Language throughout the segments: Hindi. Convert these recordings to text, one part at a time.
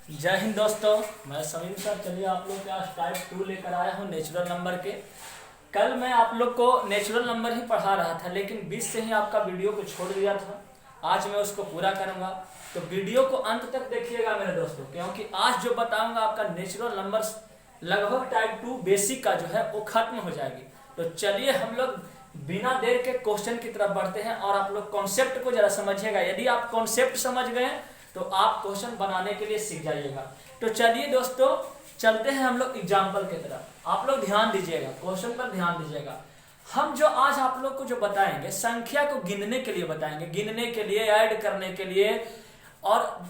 जय हिंद दोस्तों, मैं समीर सर। चलिए आप लोग के आज टाइप 2 लेकर आया हूँ नेचुरल नंबर के। कल मैं आप लोग को नेचुरल नंबर ही पढ़ा रहा था, लेकिन बीच से ही आपका वीडियो को छोड़ दिया था। आज मैं उसको पूरा करूँगा, तो वीडियो को अंत तक देखिएगा मेरे दोस्तों, क्योंकि आज जो बताऊँगा आपका नेचुरल नंबर लगभग टाइप 2 बेसिक का जो है वो खत्म हो जाएगी। तो चलिए हम लोग बिना देर के क्वेश्चन की तरफ बढ़ते हैं और आप लोग कॉन्सेप्ट को जरा समझिएगा। यदि आप कॉन्सेप्ट समझ गए तो आप क्वेश्चन बनाने के लिए सीख जाइएगा। तो चलिए दोस्तों, चलते हैं हम लोग एग्जाम्पल की तरफ। आप लोग ध्यान दीजिएगा, क्वेश्चन पर ध्यान दीजिएगा। हम जो आज आप लोग को जो बताएंगे, संख्या को गिनने के लिए बताएंगे, गिनने के लिए, ऐड करने के लिए, और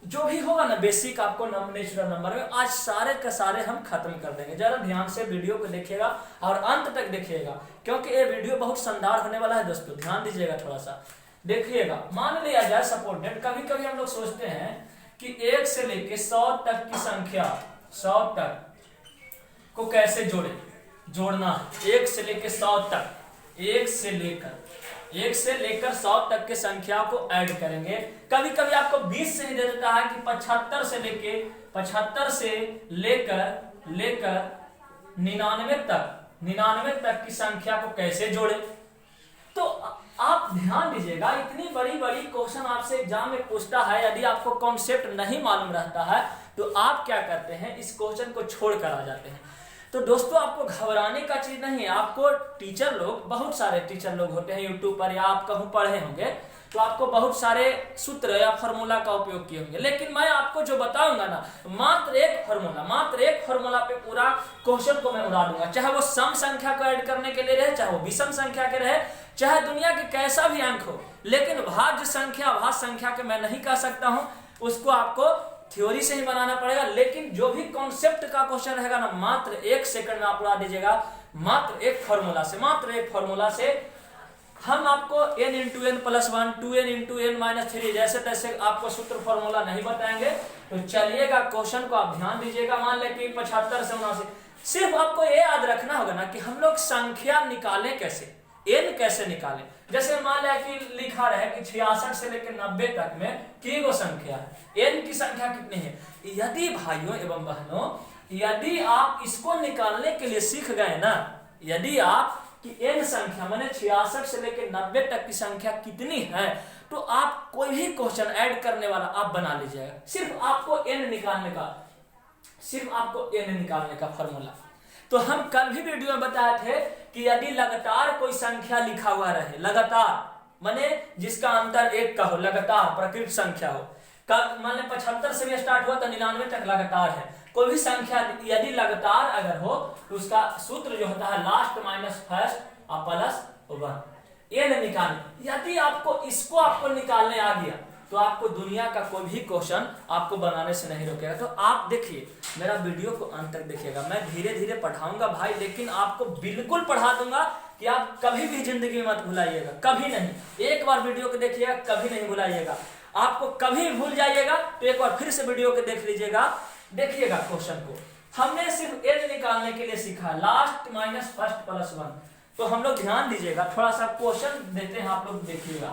जो भी होगा ना बेसिक आपको नेचुरल नंबर में, आज सारे का सारे हम खत्म कर देंगे। जरा ध्यान से वीडियो को देखिएगा और अंत तक देखिएगा, क्योंकि ये वीडियो बहुत शानदार होने वाला है दोस्तों। ध्यान दीजिएगा, थोड़ा सा देखिएगा। मान लिया जाए सपोर्टेड, कभी कभी हम लोग सोचते हैं कि 1 से लेके 100 तक की संख्या, 100 तक को कैसे जोड़ना है। 1 से लेके 100 तक, 1 से लेकर 100 तक के संख्या को ऐड करेंगे। कभी कभी आपको 20 से ही दे देता है कि 75 से लेकर 99 तक की संख्या को कैसे जोड़े। तो आप ध्यान दीजिएगा, इतनी बड़ी बड़ी क्वेश्चन आपसे एग्जाम में पूछता है। यदि आपको कॉन्सेप्ट नहीं मालूम रहता है तो आप क्या करते हैं, इस क्वेश्चन को छोड़ कर आ जाते हैं। तो दोस्तों, आपको घबराने का चीज नहीं है। आपको टीचर लोग, बहुत सारे टीचर लोग होते हैं यूट्यूब पर, या आप कहीं पढ़े होंगे तो आपको बहुत सारे सूत्र या फॉर्मूला का उपयोग किए होंगे। लेकिन मैं आपको जो बताऊंगा ना, मात्र एक फॉर्मूला पे पूरा क्वेश्चन को मैं उड़ा दूंगा। चाहे वो सम संख्या को ऐड करने के लिए रहे, चाहे वो विषम संख्या के रहे, चाहे दुनिया के कैसा भी अंक हो, लेकिन भाज्य संख्या के मैं नहीं कह सकता हूं। उसको आपको थ्योरी से ही बनाना पड़ेगा। लेकिन जो भी कॉन्सेप्ट का क्वेश्चन रहेगा ना, मात्र 1 सेकंड में आप उड़ा दीजिएगा। मात्र एक फॉर्मूला से हम आपको n × n + 1, 2n × n - 3 जैसे तैसे आपको सूत्र फॉर्मूला नहीं बताएंगे। तो चलिएगा, क्वेश्चन को आप ध्यान दीजिएगा। मान लें कि 75 से 79, सिर्फ आपको ये याद रखना होगा ना कि हम लोग संख्या निकालें कैसे, n कैसे निकालें। जैसे मान लिया कि लिखा रहे कि 66 से लेकर 90 तक में कितनी संख्या है, n की संख्या कितनी है। यदि भाइयों एवं बहनों, यदि आप इसको निकालने के लिए सीख गए ना, यदि आप कि n संख्या माने 66 से लेकर 90 तक की संख्या कितनी है, तो आप कोई भी क्वेश्चन ऐड करने वाला आप बना लीजिएगा। सिर्फ आपको n निकालने का फॉर्मूला। तो हम कल भी वीडियो में बताए थे कि यदि लगातार कोई संख्या लिखा हुआ रहे, लगातार माने जिसका अंतर 1 का हो, लगातार प्रकृत संख्या हो, मान लें 75 से भी स्टार्ट हुआ तो 99 तक लगातार है। कोई भी संख्या यदि लगातार अगर हो तो उसका सूत्र जो होता है लास्ट माइनस फर्स्ट और +1, ये निकालने। यदि आपको इसको निकालने आ गया तो आपको दुनिया का कोई भी क्वेश्चन आपको बनाने से नहीं रोकेगा। तो आप देखिए, मेरा वीडियो को अंत तक देखिएगा। मैं धीरे धीरे पढ़ाऊंगा भाई, लेकिन आपको बिल्कुल पढ़ा दूंगा कि आप कभी भी जिंदगी में मत भुलाइएगा, कभी नहीं। एक बार वीडियो को देखिएगा, कभी नहीं भुलाइएगा। आपको कभी भूल जाइएगा तो एक बार फिर से वीडियो को देख लीजिएगा। देखिएगा क्वेश्चन को, हमने सिर्फ n निकालने के लिए सीखा, लास्ट माइनस फर्स्ट +1। तो हम लोग ध्यान दीजिएगा, थोड़ा सा क्वेश्चन देते हैं, आप लोग देखिएगा,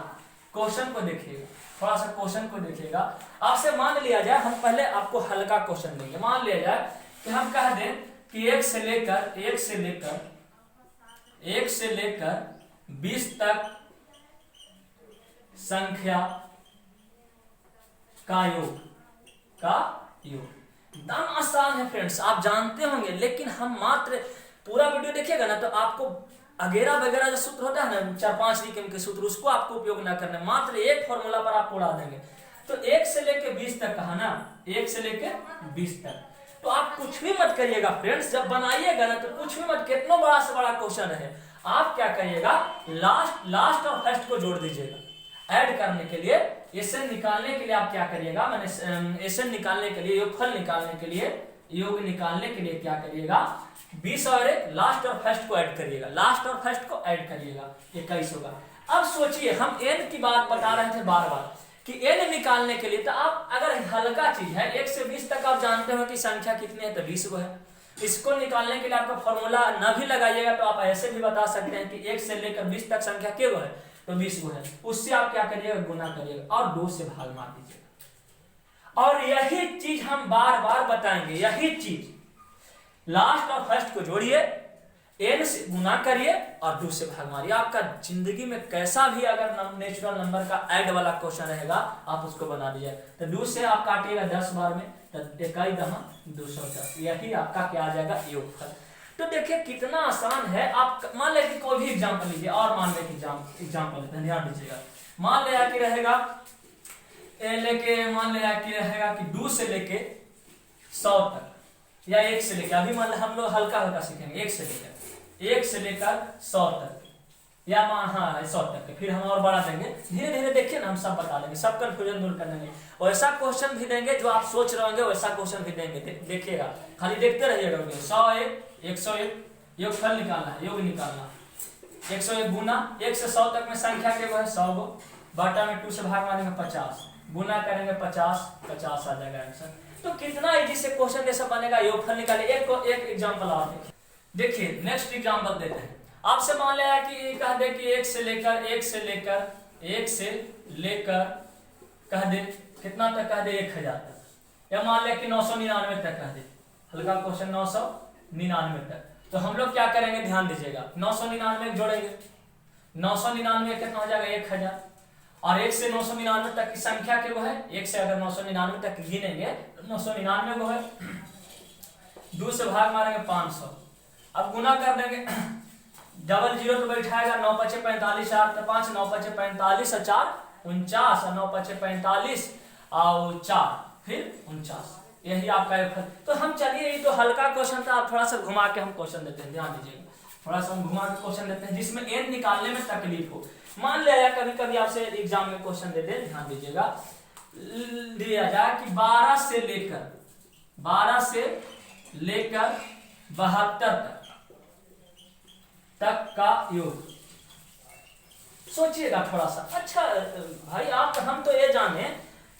क्वेश्चन को देखिएगा, थोड़ा सा क्वेश्चन को देखिएगा। आपसे मान लिया जाए, हम पहले आपको हल्का क्वेश्चन देंगे। मान लिया जाए कि हम कह दें कि 1 से लेकर 20 तक संख्या का योग। एकदम आसान है फ्रेंड्स, आप जानते होंगे। लेकिन हम मात्र पूरा वीडियो देखिएगा ना, तो आपको अगेरा वगैरह जो सूत्र होता है ना, 4-5 रिकम के सूत्र, उसको आपको उपयोग ना करना, मात्र एक फॉर्मूला पर आप उड़ा देंगे। तो 1 से लेकर 20 तक कहा ना, 1 से लेकर 20 तक। तो आप कुछ भी मत करिएगा फ्रेंड्स, जब बनाइएगा ना तो कुछ भी मत, कितना बड़ा से बड़ा क्वेश्चन है, आप क्या करिएगा, लास्ट और फर्स्ट को जोड़ दीजिएगा। ऐड करने के लिए, एसएन निकालने के लिए आप क्या करिएगा, मैंने एसएन निकालने के लिए, योगफल निकालने के लिए, योग निकालने के लिए क्या करिएगा, 20 और 1 लास्ट और फर्स्ट को ऐड करिएगा, लास्ट और फर्स्ट को ऐड करिएगा, 21 होगा। अब सोचिए, हम n की बात बता रहे थे बार बार कि n निकालने के लिए, तो आप अगर हल्का चीज है, 1 से 20 तक आप जानते हो कि संख्या कितनी है, तो 20 को है। इसको निकालने के लिए आपका फॉर्मूला न भी लगाइएगा तो आप ऐसे भी बता सकते हैं कि 1 से लेकर 20 तक संख्या क्या है, तो 20 को है। उससे आप क्या करिएगा, गुना करिएगा और 2 से भाग मार दीजिएगा। और यही चीज हम बार बार बताएंगे, यही चीज। लास्ट और फर्स्ट को जोड़िए, n से गुना करिए और 2 से भाग मारिए। आपका जिंदगी में कैसा भी अगर नेचुरल नंबर का ऐड वाला क्वेश्चन रहेगा आप उसको बना दीजिए। तो 2 से आप काटिएगा 10 बार में, तो 1 दहा 210, यही आपका क्या आ जाएगा, योगफल। तो देखिए कितना आसान है। आप मान ले कि कोई भी एग्जाम्पल लीजिए, और मान ले कि एग्जाम्पल लेते हैं, ध्यान दीजिएगा। मान लिया कि रहेगा मान लिया कि रहेगा कि 2 से लेके 100 तक, या 1 से लेकर, अभी मान हम लोग हल्का हल्का सीखेंगे, 1 से लेकर 100 तक, या हाँ 100 तक। फिर हम और बढ़ा देंगे, धीरे धीरे देखिए ना, हम सब बता देंगे, सब कंफ्यूजन दूर कर देंगे। वैसा क्वेश्चन भी देंगे जो आप सोच रहे होंगे, वैसा क्वेश्चन भी देंगे, देखिएगा, खाली देखते रहिएगा। 101, 101 योगफल निकालना है, योग निकालना। 101 गुना 1 से 100 तक में संख्या के वो है 100 गो, बटा में 2 से भाग मारेंगे 50, गुना करेंगे 50, 50 आ जाएगा आंसर। तो कितना इजी से क्वेश्चन जैसा बनेगा, योगफल निकाले। एक एग्जांपल और देखिए, नेक्स्ट एग्जांपल देते हैं। आपसे मान लिया कि कह दे कि 1 से लेकर कह दे कितना तक, कह दे 1000 तक, या मान लिया कि 999 तक कह दे, हल्का क्वेश्चन 999 तक। तो हम लोग क्या करेंगे, ध्यान दीजिएगा, 999 जोड़ेंगे, 999 कितना हो जाएगा 1000, और 1 से 999 तक की संख्या के वो है, 1 से अगर 999 तक गिनेंगे तो 999 वो है, 2 से भाग मारेंगे 500, अब गुना कर देंगे, डबल जीरो तो बैठाएगा, 9 पचे 45, 8 तो 5, 9 पचे 45 और 4 49, और 9 पचे 45 और 4 फिर 49, यही आपका एक। तो हम चलिए, ये तो हल्का क्वेश्चन था, आप थोड़ा सा घुमा के हम क्वेश्चन देते हैं, ध्यान दीजिएगा, थोड़ा सा हम घुमा के क्वेश्चन देते हैं जिसमें n निकालने में तकलीफ हो। मान लिया कभी कभी आपसे एग्जाम में क्वेश्चन देते हैं, ध्यान दीजिएगा, दिया जाए कि 12 से लेकर 72 तक का योग। सोचिएगा थोड़ा सा। अच्छा भाई, आप हम तो ये जाने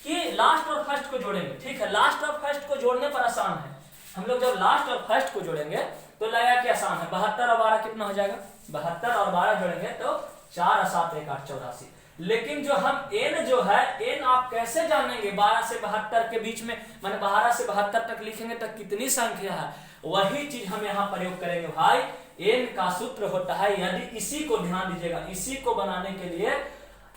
कि लास्ट और फर्स्ट को जोड़ेंगे, ठीक है, लास्ट और फर्स्ट को जोड़ने पर आसान है। हम लोग जब लास्ट और फर्स्ट को जोड़ेंगे तो लगा कि आसान है। 72 और 12 कितना हो जाएगा, 72 और 12 जोड़ेंगे तो 4 और 7 1 8 84। लेकिन जो हम n जो है, n आप कैसे जानेंगे, 12 से 72 के बीच में, माने 12 से 72 तक लिखेंगे तो कितनी संख्या है, वही चीज हम यहाँ प्रयोग करेंगे भाई। n का सूत्र होता है, यदि इसी को ध्यान दीजिएगा, इसी को बनाने के लिए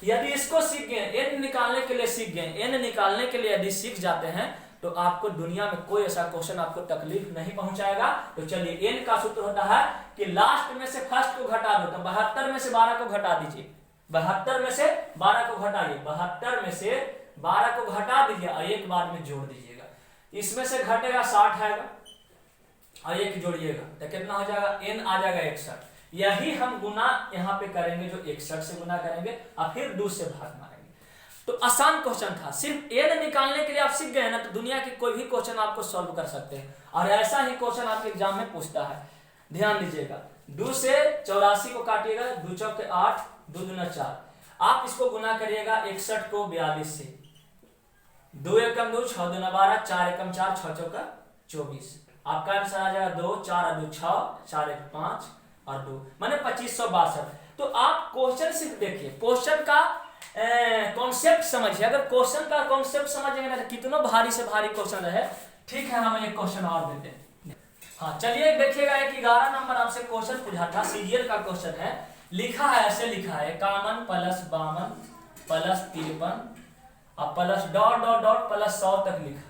यदि इसको सीख गए, n निकालने के लिए सीख गए, n निकालने के लिए यदि सीख जाते हैं तो आपको दुनिया में कोई ऐसा क्वेश्चन आपको तकलीफ नहीं पहुंचाएगा। तो चलिए, n का सूत्र होता है कि लास्ट में से फर्स्ट को घटा दो, तो 72 में से 12 को घटा दीजिए, 72 में से 12 को घटाइए, 72 में से 12 को घटा दीजिए और एक बार में जोड़ दीजिएगा। इसमें से घटेगा 60 आएगा और एक जोड़िएगा तो कितना हो जाएगा, n आ जाएगा 61। यही हम गुना यहाँ पे करेंगे, जो 61 से गुना करेंगे और फिर 2 से भाग मारेंगे। तो आसान क्वेश्चन था, सिर्फ n निकालने के लिए आप सीख गए ना, तो दुनिया के कोई भी क्वेश्चन आपको सॉल्व कर सकते हैं। और ऐसा ही क्वेश्चन आपके एग्जाम में पूछता है, ध्यान दीजिएगा। 2 से 84 को काटिएगा, 2 चौके 8, 2 दूना 4, आप इसको गुना करिएगा 61 को 42 से, 2 एकम 2, 6 दूना 12, 4 एकम 4, 6 चौका 24। आपका आंसर आ जाएगा 2, 4 और 2 6, 4 1 5 और 2, माने 2562। तो आप क्वेश्चन सिर्फ देखिए, क्वेश्चन का कॉन्सेप्ट समझिए। अगर क्वेश्चन का कॉन्सेप्ट समझेंगे ना तो कितना भारी से भारी क्वेश्चन रहे। ठीक है, हम एक क्वेश्चन और देते हैं। हाँ चलिए देखिएगा, एक 11 नंबर आपसे क्वेश्चन पूछा था, सीरियल का क्वेश्चन है। लिखा है, ऐसे लिखा है, 51 प्लस 52 प्लस 53 और plus dot dot dot plus 100 तक लिखा।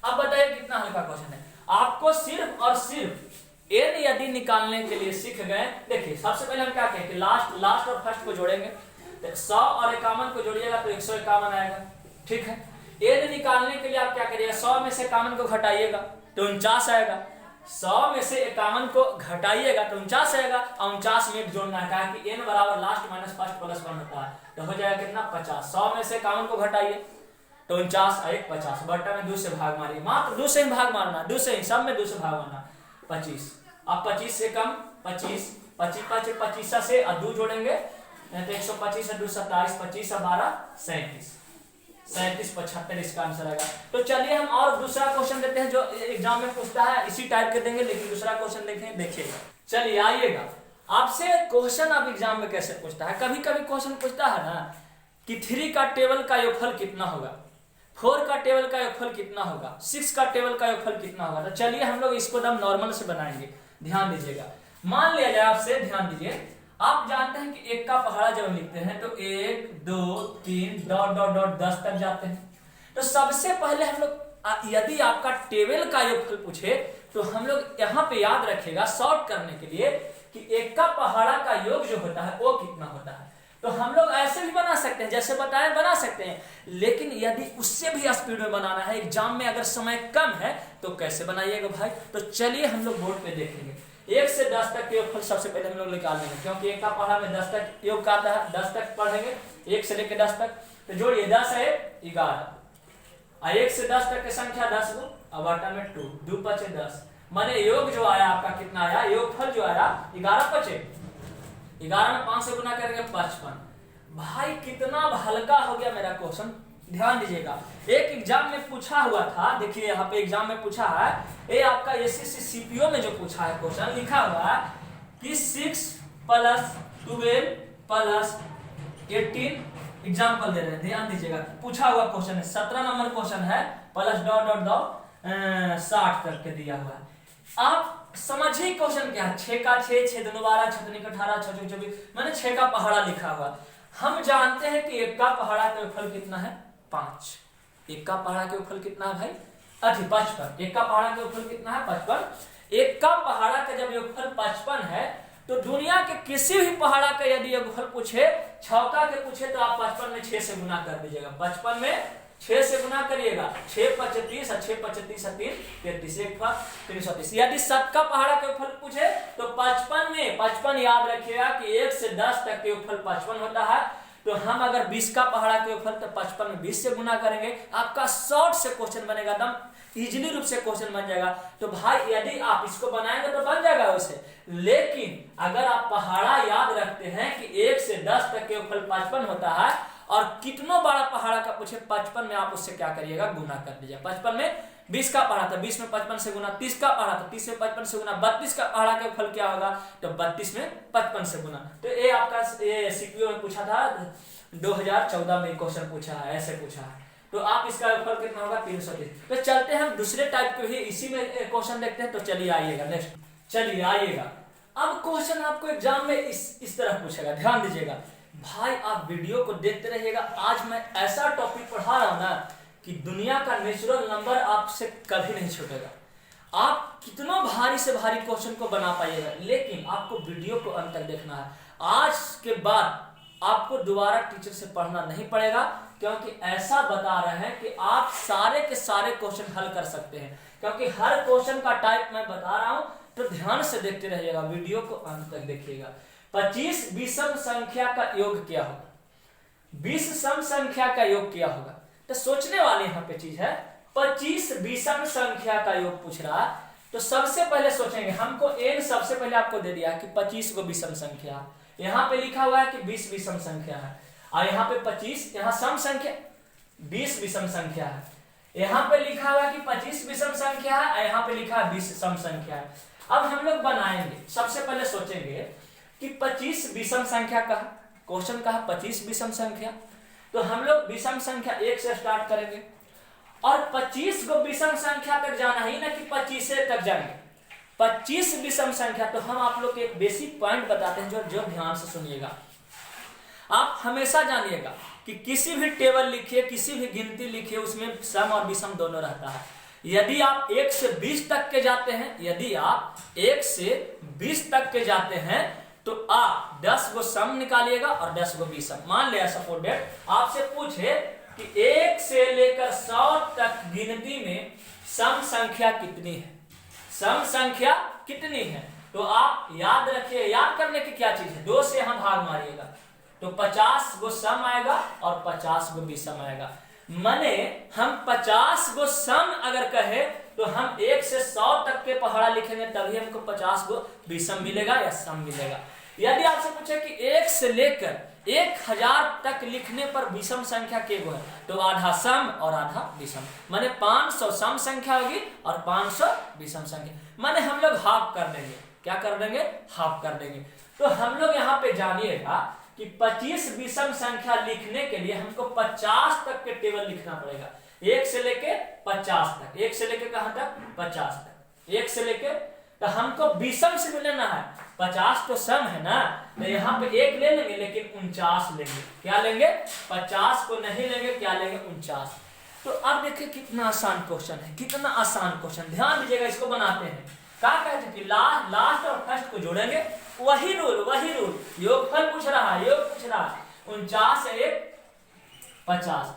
अब बताइए कितना हल्का क्वेश्चन है। आपको सिर्फ और सिर्फ n यदि निकालने के लिए सीख गए, देखिए सबसे पहले हम क्या कहें कि लास्ट और फर्स्ट को जोड़ेंगे, तो 100 और 51 को जोड़िएगा तो 151 आएगा। ठीक है, n निकालने के लिए आप क्या करिएगा, 100 में से 51 को घटाइएगा तो 49 आएगा, 100 में से 51 को घटाइएगा तो 49 आएगा, और 49 में जोड़ना है कि n बराबर लास्ट माइनस फर्स्ट प्लस 1 होता है, तो हो जाएगा कितना 50। 100 में से 51 को घटाइए तो 49 और 1 50, बट्टा में 2 से भाग मारिए, मात्र 2 से ही भाग मारना, 2 से ही, सब में 2 से भाग मारना, 25। अब 25 से कम 25, 25 25 से और 2 जोड़ेंगे तो 125 से 2 27, 25 और 12 37, 37 75 इसका आंसर आएगा। तो चलिए हम और दूसरा क्वेश्चन देते हैं जो एग्जाम में पूछता है, इसी टाइप के देंगे लेकिन दूसरा क्वेश्चन देखें, देखिएगा। चलिए आइएगा, आपसे क्वेश्चन आप एग्जाम में कैसे पूछता है, कभी कभी क्वेश्चन पूछता है ना कि 3 का टेबल का योगफल कितना होगा, 4 का टेबल का योगफल कितना होगा, 6 का टेबल का योगफल कितना होगा। तो चलिए हम लोग इसको एकदम नॉर्मल से बनाएंगे। ध्यान दीजिएगा, मान लिया जाए आपसे, ध्यान दीजिए, आप जानते हैं कि 1 का पहाड़ा जब हम लिखते हैं तो 1 2 3 डॉट डॉट डॉट 10 तक जाते हैं। तो सबसे पहले हम लोग यदि आपका टेबल का योगफल पूछे तो हम लोग यहाँ पे याद रखेगा शॉर्ट करने के लिए कि 1 का पहाड़ा का योग जो होता है वो कितना होता है। तो हम लोग ऐसे भी बना सकते हैं, जैसे बताए बना सकते हैं, लेकिन यदि उससे भी स्पीड में बनाना है, एग्जाम में अगर समय कम है तो कैसे बनाइएगा भाई। तो चलिए हम लोग बोर्ड पे देखेंगे। 1 से 10 तक के योगफल सबसे पहले हम लोग निकाल लेंगे, क्योंकि 1 का पहाड़ा में 10 तक योग का आता है, 10 तक पढ़ेंगे, 1 से लेकर 10 तक। तो जोड़िए, 10 है 11, 1 से 10 तक की संख्या 10 गो, अब आटा में 2 2 5 10, माने योग जो आया आपका कितना आया, योगफल जो आया 11 5 11 में 5 से गुना करेंगे 55। भाई कितना हल्का हो गया मेरा क्वेश्चन। ध्यान दीजिएगा, एक एग्जाम में पूछा हुआ था, देखिए यहाँ पे एग्जाम में पूछा है, ये आपका एसएससी सीपीओ में जो पूछा है क्वेश्चन, लिखा हुआ है कि 6 + 12 + 18, एग्जाम्पल दे रहे हैं, ध्यान दीजिएगा, पूछा हुआ क्वेश्चन है, 17 नंबर क्वेश्चन है, प्लस डॉट डॉट डॉट 60 करके दिया हुआ है। आप समझिए क्वेश्चन क्या है, 6 का 6 6 2 12 6 3 18 6 4 24, मैंने 6 का पहाड़ा लिखा हुआ। हम जानते हैं कि 1 का पहाड़ा का योगफल कितना है 5, 1 का पहाड़ा का योगफल कितना है भाई 55, 1 का पहाड़ा का योगफल कितना है 55। 1 का पहाड़ा का जब योगफल 55 है तो दुनिया के किसी भी पहाड़ा का यदि योगफल पूछे, छौका के पूछे, तो आप 55 में 6 से गुना कर दीजिएगा, 55 में 6 से गुना करिएगा, 6 5 30 और 6 5 30 3 33 1 330। यदि 7 का पहाड़ा का योगफल पूछे तो 55 में 55 याद रखिएगा कि 1 से 10 तक के योगफल 55 होता है। तो हम अगर 20 का पहाड़ा के योगफल तो 55 में 20 से गुना करेंगे, आपका शॉर्ट से क्वेश्चन बनेगा, एकदम इजीली रूप से क्वेश्चन बन जाएगा। तो भाई यदि आप इसको बनाएंगे तो बन जाएगा वैसे, लेकिन अगर आप पहाड़ा याद रखते हैं कि 1 से 10 तक के योगफल 55 होता है और कितनों बड़ा पहाड़ा का पूछे 55 में, आप उससे क्या करिएगा गुना कर दीजिए। 55 में 20 का पहाड़ा था, 20 में 55 से गुना, 30 का पहाड़ा था, 30 में 55 से गुना, 32 का पहाड़ा का फल क्या होगा, तो 32 में 55 से गुना। तो ये आपका ये सीपीओ में पूछा था, 2014 में क्वेश्चन पूछा है, ऐसे पूछा है। तो आप इसका फल कितना होगा 330। तो चलते हैं हम दूसरे टाइप के भी इसी में क्वेश्चन देखते हैं। तो चलिए आइएगा नेक्स्ट, चलिए आइएगा। अब क्वेश्चन आपको एग्जाम में इस तरह पूछेगा, ध्यान दीजिएगा भाई, आप वीडियो को देखते रहिएगा। आज मैं ऐसा टॉपिक पढ़ा रहा हूं ना कि दुनिया का नेचुरल नंबर आपसे कभी नहीं छूटेगा। आप कितना भारी से भारी क्वेश्चन को बना पाइएगा, लेकिन आपको वीडियो को अंत तक देखना है। आज के बाद आपको दोबारा टीचर से पढ़ना नहीं पड़ेगा, क्योंकि ऐसा बता रहे हैं कि आप सारे के सारे क्वेश्चन हल कर सकते हैं, क्योंकि हर क्वेश्चन का टाइप मैं बता रहा हूं। तो ध्यान से देखते रहिएगा, वीडियो को अंत तक देखिएगा। 25 विषम संख्या का योग क्या होगा, 20 सम संख्या का योग क्या होगा। तो सोचने वाली यहाँ पे चीज है, 25 विषम संख्या का योग पूछ रहा है। तो सबसे पहले सोचेंगे, हमको n सबसे पहले आपको दे दिया कि 25 को विषम संख्या, यहाँ पे लिखा हुआ है कि 20 विषम संख्या है, और यहाँ पे 25, यहाँ सम संख्या 20 विषम संख्या है, यहाँ पे लिखा हुआ है कि 25 विषम संख्या है, और यहाँ पे लिखा है 20 सम संख्या है। अब हम लोग बनाएंगे, सबसे पहले सोचेंगे कि 25 विषम संख्या का क्वेश्चन का 25 विषम संख्या, तो हम लोग विषम संख्या 1 से स्टार्ट करेंगे, और 25 को विषम संख्या तक जाना ही ना कि 25 तक जाएंगे, 25 विषम संख्या। तो हम आप लोग के एक बेसिक पॉइंट बताते हैं, जो ध्यान से सुनिएगा। आप हमेशा जानिएगा कि किसी भी टेबल लिखिए, किसी भी गिनती लिखिए, उसमें सम और विषम दोनों रहता है। यदि आप 1 से 20 तक के जाते हैं, यदि आप 1 से 20 तक के जाते हैं, तो आप 10 गो सम निकालिएगा और 10 गो विषम। मान लिया सपोर्टेड आपसे पूछे कि 1 से लेकर 100 तक गिनती में सम संख्या कितनी है, सम संख्या कितनी है, तो आप याद रखिए, याद करने की क्या चीज है, 2 से यहाँ भाग मारिएगा तो 50 गो सम आएगा और 50 गो विषम आएगा। माने हम 50 गो सम अगर कहे तो हम 1 से 100 तक के पहाड़ा लिखेंगे, तभी हमको 50 गो विषम मिलेगा या सम मिलेगा। यदि आपसे पूछे कि 1 से लेकर 1000 तक लिखने पर विषम संख्या के गो है, तो आधा सम और आधा विषम, माने 500 सम संख्या होगी और 500 विषम संख्या, माने हम लोग हाफ कर देंगे। क्या कर देंगे, हाफ कर देंगे। तो हम लोग यहाँ पे जानिएगा कि 25 विषम संख्या लिखने के लिए हमको 50 तक के टेबल लिखना पड़ेगा। 1 से लेके 50 तक, 1 से लेके कहां तक 50 तक, 1 से लेके, तो हमको विषम से लेना है, 50 तो सम है ना, तो यहाँ पे 1 ले लेंगे लेकिन 49 लेंगे, क्या लेंगे 50 को नहीं लेंगे, क्या लेंगे 49। तो अब देखिए कितना आसान क्वेश्चन है, कितना आसान क्वेश्चन, ध्यान दीजिएगा, इसको बनाते हैं। क्या कहते हैं कि लास्ट और फर्स्ट को जोड़ेंगे, वही रूल, योगफल पूछ रहा है, योग पूछ रहा है, 49 से 1 50।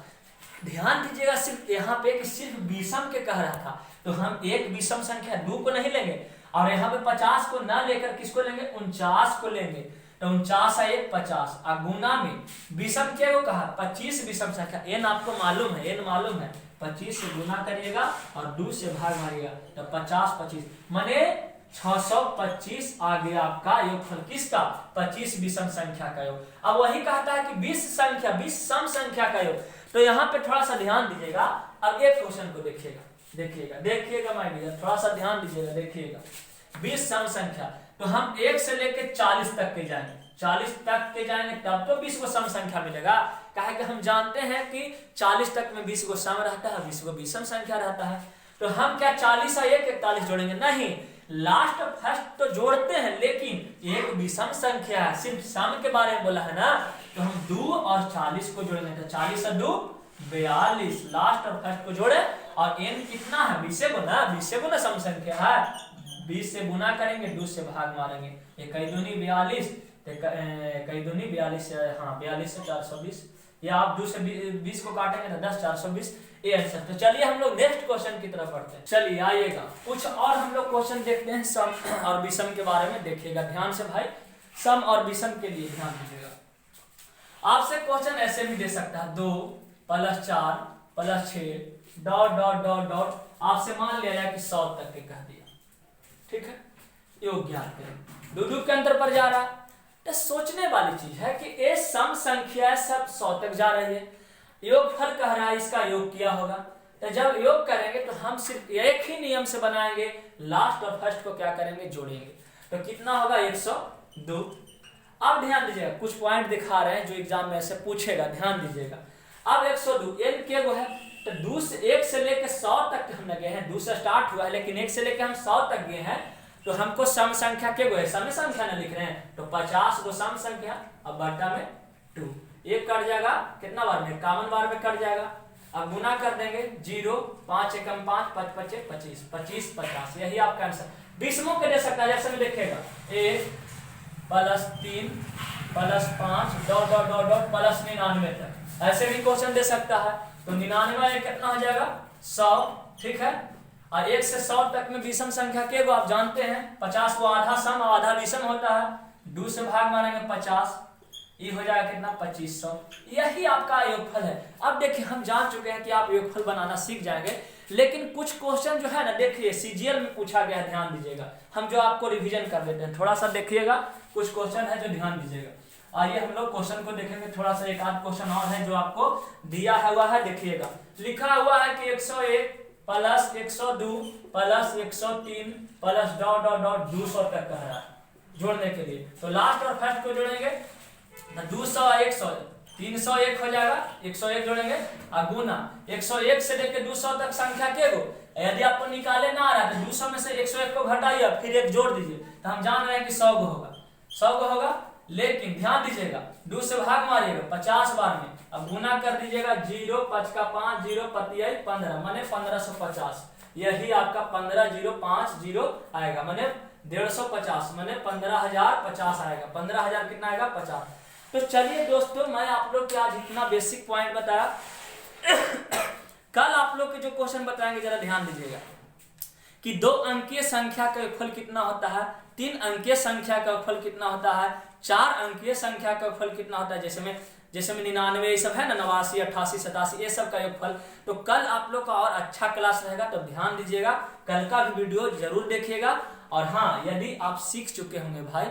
ध्यान दीजिएगा सिर्फ यहाँ पे कि सिर्फ विषम के कह रहा था, तो हम एक विषम संख्या 2 को नहीं लेंगे, और यहाँ पे 50 को ना लेकर किसको लेंगे 49 को लेंगे, तो 49 है 1 50, और गुना में विषम क्या को कहा 25 विषम संख्या, n आपको मालूम है, n मालूम है, 25 से गुना करिएगा और 2 से भाग मारिएगा, तो 50 25 माने 625 आ गया आपका योगफल, किसका 25 विषम संख्या का योग। अब वही कहता है कि 20 संख्या 20 सम संख्या का योग, तो यहाँ पे थोड़ा सा ध्यान दीजिएगा। अब एक क्वेश्चन को देखिएगा माय डियर, थोड़ा सा ध्यान दीजिएगा, देखिएगा 20 सम संख्या, तो हम 1 से लेके 40 तक के जाएंगे, 40 तक के जाएंगे तब तो 20 को सम संख्या मिलेगा, कहे कि हम जानते हैं कि 40 तक में 20 को सम रहता है, 20 को विषम संख्या रहता है, तो हम क्या 40 और 1 41 जोड़ेंगे, नहीं, लास्ट और फर्स्ट तो जोड़ते हैं, लेकिन एक विषम संख्या है, सिर्फ सम के बारे में बोला है ना, तो हम 2 और 40 को जोड़ेंगे, तो 40 और 2 42, लास्ट और फर्स्ट को जोड़े, और n कितना है 20 से गुना सम संख्या है, 20 से गुना करेंगे, 2 से भाग मारेंगे, ये कई दूनी 42, कई दूनी 42, हाँ 42 से 420, या आप 2 से 20 को काटेंगे तो 10 420, ये आंसर। तो चलिए हम लोग नेक्स्ट क्वेश्चन की तरफ बढ़ते हैं, चलिए आइएगा, कुछ और हम लोग क्वेश्चन देखते हैं सम और विषम के बारे में, देखिएगा ध्यान से भाई, सम और विषम के लिए ध्यान दीजिएगा। आपसे क्वेश्चन ऐसे भी दे सकता है 2 + 4 + 6 डॉट डॉट डॉट डॉट, आपसे मान लिया जाए कि 100 तक के कह दिया, ठीक है, योग ज्ञात करें, दो के अंतर पर जा रहा है, तो सोचने वाली चीज है कि ये सम संख्या सब 100 तक जा रही है, योगफल कह रहा है इसका योग किया होगा, तो जब योग करेंगे तो हम सिर्फ एक ही नियम से बनाएंगे, लास्ट और फर्स्ट को क्या करेंगे जोड़ेंगे, तो कितना होगा 102। अब ध्यान दीजिएगा, कुछ पॉइंट दिखा रहे हैं जो एग्जाम में ऐसे पूछेगा, ध्यान दीजिएगा। अब 102 n के वो है, तो 2 से 1 से लेके 100 तक हम गए हैं, 2 से स्टार्ट हुआ है लेकिन 1 से लेके हम 100 तक गए हैं, तो हमको सम संख्या के वो है, सम संख्या ना लिख रहे हैं, तो 50 को सम संख्या, अब बटा में 2, एक कट जाएगा कितना बार में, 51 बार में कट जाएगा, अब गुना कर देंगे 0 5 एकम 5 5 5 25 25 50, यही आपका आंसर। विषमों के दे सकता है, जैसे में देखिएगा 1 + 3 + 5 डॉट डॉट डॉट डॉट + 99 तक, ऐसे भी क्वेश्चन दे सकता है, तो 99 में कितना हो जाएगा 100, ठीक है, और 1 से 100 तक में विषम संख्या के वो आप जानते हैं, 50 को आधा सम और आधा विषम होता है, 2 से भाग मारेंगे 50, ये हो जाएगा कितना 2500, यही आपका योगफल है। अब देखिए हम जान चुके हैं कि आप योगफल बनाना सीख जाएंगे, लेकिन कुछ क्वेश्चन जो है ना, देखिए सीजीएल में पूछा गया है, ध्यान दीजिएगा, हम जो आपको रिवीजन कर देते हैं, थोड़ा सा देखिएगा, कुछ क्वेश्चन है जो ध्यान दीजिएगा। आइए हम लोग क्वेश्चन को देखेंगे, थोड़ा सा एक आध क्वेश्चन और है जो आपको दिया हुआ है, देखिएगा लिखा हुआ है कि 101 + 102 + 103 + डॉट डॉट डॉट 200 तक कह रहा है जोड़ने के लिए, तो लास्ट और फर्स्ट को जोड़ेंगे, 200 100 301 हो जाएगा, 101 जोड़ेंगे, और गुना 101 से लेकर 200 तक संख्या के गो, यदि आपको निकाले ना आ रहा है तो 200 में से 101 को घटाइए, फिर एक जोड़ दीजिए, तो हम जान रहे हैं कि 100 गो होगा, 100 गो होगा, लेकिन ध्यान दीजिएगा 2 से भाग मारिएगा 50 बार में, अब गुना कर दीजिएगा, 0 5 का 5 0 पतियाई 15 माने 1550, यही आपका 15050 आएगा, माने 150 माने 15050 आएगा, 15000 कितना आएगा 50। तो चलिए दोस्तों, मैं आप लोग को आज इतना बेसिक पॉइंट बताया, कल आप लोग के जो क्वेश्चन बताएंगे जरा ध्यान दीजिएगा कि 2 अंकीय संख्या का योगफल कितना होता है, 3 अंकीय संख्या का योगफल कितना होता है, 4 अंकीय संख्या का योगफल कितना होता है, जैसे में 99 ये सब है ना, 89 88 87 ये सब का योगफल। तो कल आप लोग का और अच्छा क्लास रहेगा, तो ध्यान दीजिएगा, कल का भी वीडियो जरूर देखिएगा। और हाँ, यदि आप सीख चुके होंगे भाई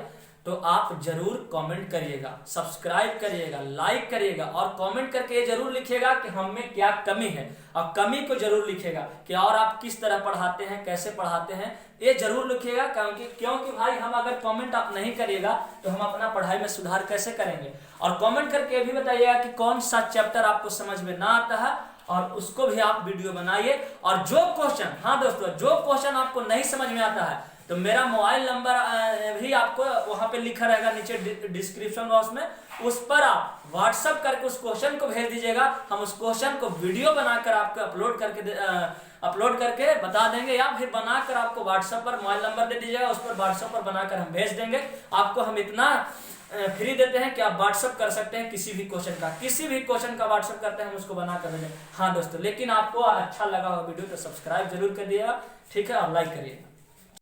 तो आप जरूर कमेंट करिएगा, सब्सक्राइब करिएगा, लाइक करिएगा, और कमेंट करके ये जरूर लिखिएगा कि हम में क्या कमी है, और कमी को जरूर लिखिएगा कि और आप किस तरह पढ़ाते हैं, कैसे पढ़ाते हैं, ये जरूर लिखिएगा, क्योंकि भाई हम अगर कमेंट आप नहीं करिएगा तो हम अपना पढ़ाई में सुधार कैसे करेंगे। और कमेंट करके ये भी बताइएगा कि कौन सा चैप्टर आपको समझ में ना आता है और उसको भी आप वीडियो बनाइए। और जो क्वेश्चन, हाँ दोस्तों, जो क्वेश्चन आपको नहीं समझ में आता है तो मेरा मोबाइल नंबर भी आपको वहां पे लिखा रहेगा नीचे डिस्क्रिप्शन बॉक्स में, उस पर आप व्हाट्सएप करके उस क्वेश्चन को भेज दीजिएगा। हम उस क्वेश्चन को वीडियो बनाकर आपको अपलोड करके बता देंगे, या फिर बनाकर आपको व्हाट्सएप पर मोबाइल नंबर दे दीजिएगा, उस पर व्हाट्सएप पर बनाकर हम भेज देंगे। आपको हम इतना फ्री देते हैं कि आप व्हाट्सएप कर सकते हैं किसी भी क्वेश्चन का व्हाट्सएप करते हैं, हम उसको बना कर देंगे। हाँ दोस्तों, लेकिन आपको अच्छा लगा हो वीडियो तो सब्सक्राइब जरूर कर दिएगा, ठीक है, और लाइक करिएगा।